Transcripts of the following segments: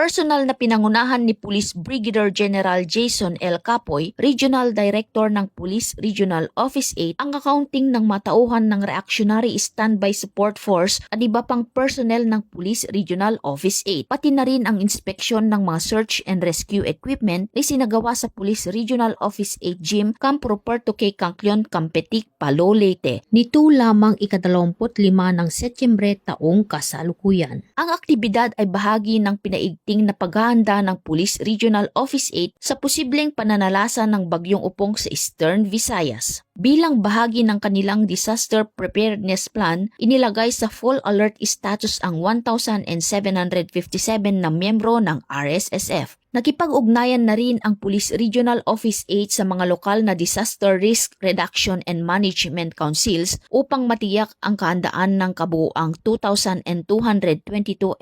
Personal na pinangunahan ni Police Brigadier General Jason L. Capoy, Regional Director ng Police Regional Office 8, ang accounting ng matauhan ng Reactionary Standby Support Force at iba pang personnel ng Police Regional Office 8. Pati na rin ang inspeksyon ng mga search and rescue equipment na sinagawa sa Police Regional Office 8 Gym, Camp Ruperto K. Cangklon, Campetic, Palo, Leyte. Nito lamang ika-25 ng Setyembre taong kasalukuyan. Ang aktibidad ay bahagi ng pinaigting na paghahanda ng Police Regional Office 8 sa posibleng pananalasa ng bagyong upong sa Eastern Visayas. Bilang bahagi ng kanilang disaster preparedness plan, inilagay sa full alert status ang 1,757 na miyembro ng RSSF. Nakipag-ugnayan na rin ang Police Regional Office 8 sa mga lokal na Disaster Risk Reduction and Management Councils upang matiyak ang kahandaan ng kabuuang 2,222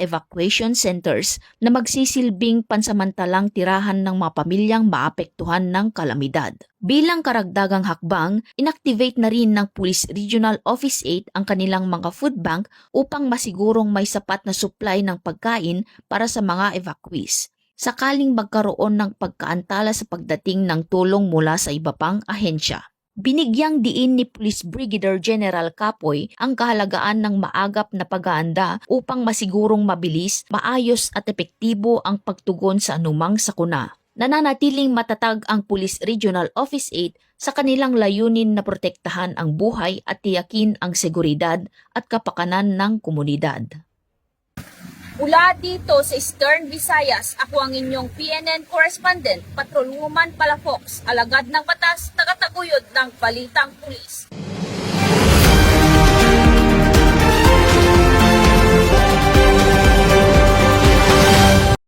evacuation centers na magsisilbing pansamantalang tirahan ng mga pamilyang maapektuhan ng kalamidad. Bilang karagdagang hakbang, inactivate na rin ng Police Regional Office 8 ang kanilang mga food bank upang masigurong may sapat na supply ng pagkain para sa mga evacuees. Sakaling magkaroon ng pagkaantala sa pagdating ng tulong mula sa iba pang ahensya. Binigyang diin ni Police Brigadier General Capoy ang kahalagaan ng maagap na paghahanda upang masigurong mabilis, maayos at epektibo ang pagtugon sa anumang sakuna. Nananatiling matatag ang Police Regional Office 8 sa kanilang layunin na protektahan ang buhay at tiyakin ang seguridad at kapakanan ng komunidad. Mula dito sa Eastern Visayas, ako ang inyong PNN correspondent, Patrolwoman Palafox, alagad ng batas, tagataguyod ng Balitang Pulis.